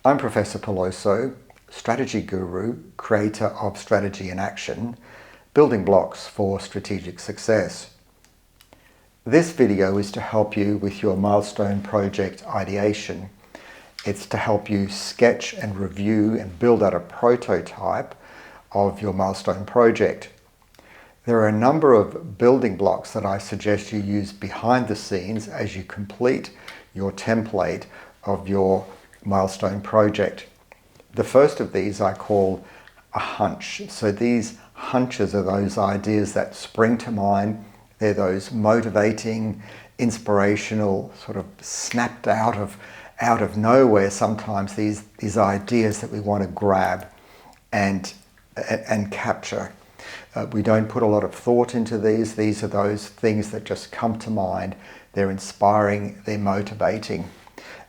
I'm Professor Peloso, strategy guru, creator of Strategy in Action, building blocks for strategic success. This video is to help you with your Milestone Project ideation. It's to help you sketch and review and build out a prototype of your Milestone Project. There are a number of building blocks that I suggest you use behind the scenes as you complete your template of your Milestone Project. The first of these I call a hunch. So these hunches are those ideas that spring to mind. They're those motivating, inspirational, sort of snapped out of nowhere sometimes, these ideas that we want to grab and capture. We don't put a lot of thought into these. These are those things that just come to mind. They're inspiring, they're motivating.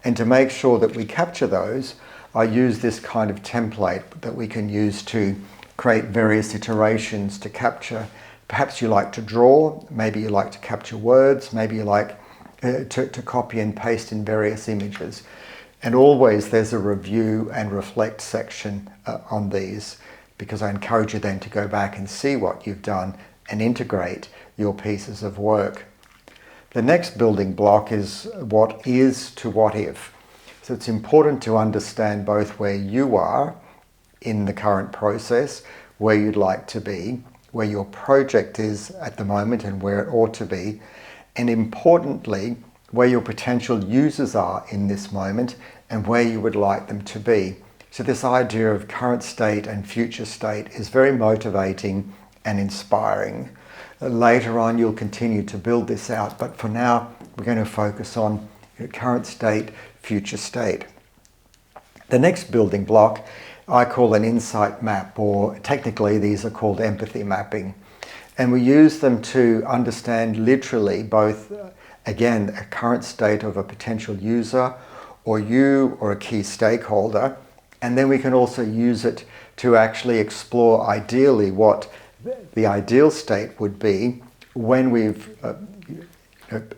And to make sure that we capture those, I use this kind of template that we can use to create various iterations to capture. Perhaps you like to draw, maybe you like to capture words, maybe you like to copy and paste in various images. And always there's a review and reflect section on these, because I encourage you then to go back and see what you've done and integrate your pieces of work. The next building block is what is to what if. So it's important to understand both where you are in the current process, where you'd like to be, where your project is at the moment and where it ought to be, and importantly, where your potential users are in this moment and where you would like them to be. So this idea of current state and future state is very motivating and inspiring. Later on, you'll continue to build this out, but for now, we're going to focus on current state, future state. The next building block I call an insight map, or technically these are called empathy mapping. And we use them to understand literally both, again, a current state of a potential user or you or a key stakeholder. And then we can also use it to actually explore ideally what the ideal state would be when we've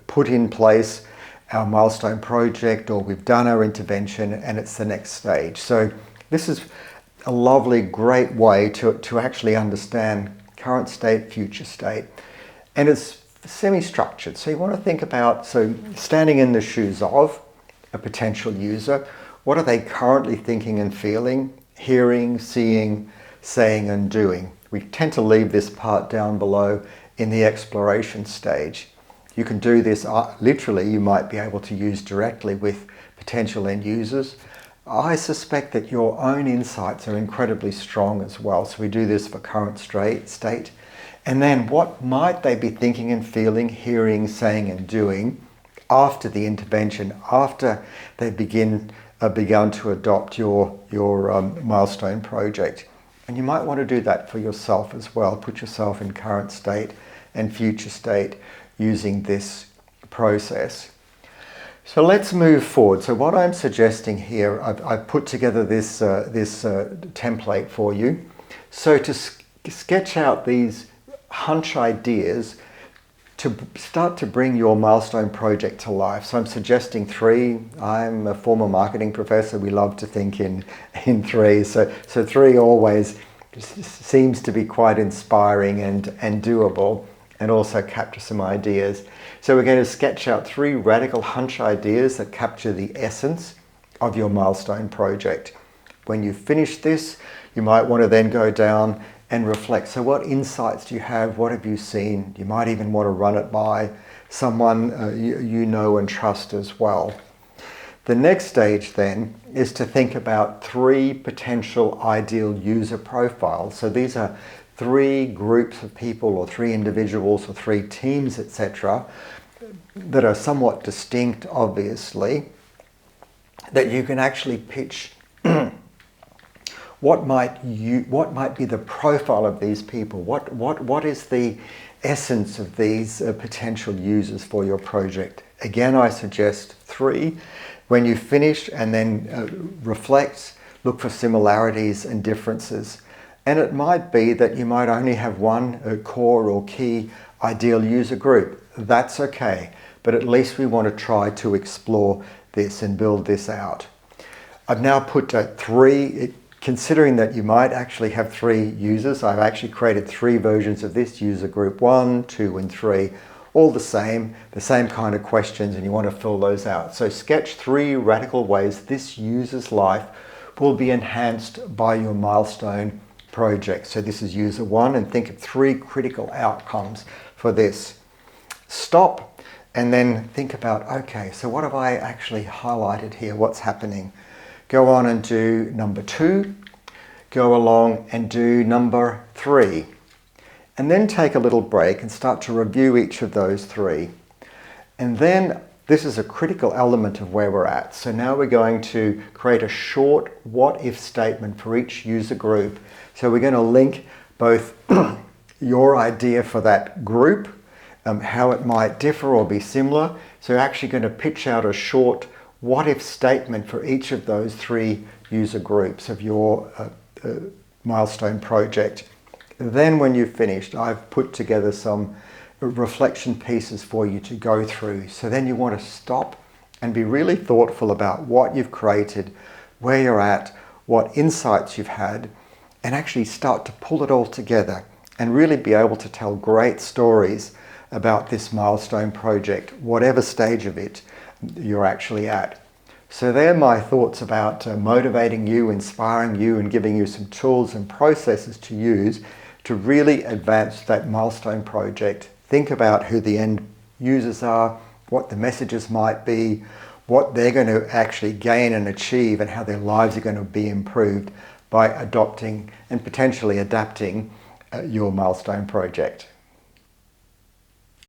put in place our Milestone Project, or we've done our intervention and it's the next stage. So this is a lovely, great way to actually understand current state, future state. And it's semi-structured. So you want to think about, so standing in the shoes of a potential user, what are they currently thinking and feeling, hearing, seeing, saying and doing? We tend to leave this part down below in the exploration stage. You can do this literally, you might be able to use directly with potential end users. I suspect that your own insights are incredibly strong as well. So we do this for current state. And then what might they be thinking and feeling, hearing, saying and doing after the intervention, after they begun to adopt your Milestone Project. And you might want to do that for yourself as well. Put yourself in current state and future state using this process. So let's move forward. So what I'm suggesting here, I've put together this template for you. So to sketch out these hunch ideas to start to bring your Milestone Project to life. So I'm suggesting 3. I'm a former marketing professor. We love to think in 3. So 3 always seems to be quite inspiring and doable, and also capture some ideas. So we're going to sketch out 3 radical hunch ideas that capture the essence of your Milestone Project. When you finish this, you might want to then go down and reflect. So what insights do you have? What have you seen? You might even want to run it by someone you know and trust as well. The next stage then is to think about 3 potential ideal user profiles. So these are 3 groups of people or 3 individuals or 3 teams, etc., that are somewhat distinct, obviously, that you can actually pitch. What might be the profile of these people? What is the essence of these potential users for your project? Again, I suggest 3. When you finish, and then reflect, look for similarities and differences. And it might be that you might only have one core or key ideal user group. That's okay, but at least we want to try to explore this and build this out. I've now put three, considering that you might actually have 3 users, I've actually created 3 versions of this: user group 1, 2, and 3, all the same kind of questions, and you want to fill those out. So sketch 3 radical ways this user's life will be enhanced by your milestone project. So this is user 1, and think of 3 critical outcomes for this. Stop and then think about, okay, so what have I actually highlighted here? What's happening? Go on and do number 2. Go along and do number 3. And then take a little break and start to review each of those 3. And then this is a critical element of where we're at. So now we're going to create a short what-if statement for each user group. So we're going to link both your idea for that group, how it might differ or be similar. So you're actually going to pitch out a short what-if statement for each of those 3 user groups of your milestone project. Then when you've finished, I've put together some reflection pieces for you to go through. So then you want to stop and be really thoughtful about what you've created, where you're at, what insights you've had, and actually start to pull it all together and really be able to tell great stories about this milestone project, whatever stage of it you're actually at. So they're my thoughts about motivating you, inspiring you, and giving you some tools and processes to use to really advance that milestone project. Think about who the end users are, what the messages might be, what they're going to actually gain and achieve, and how their lives are going to be improved by adopting and potentially adapting your milestone project.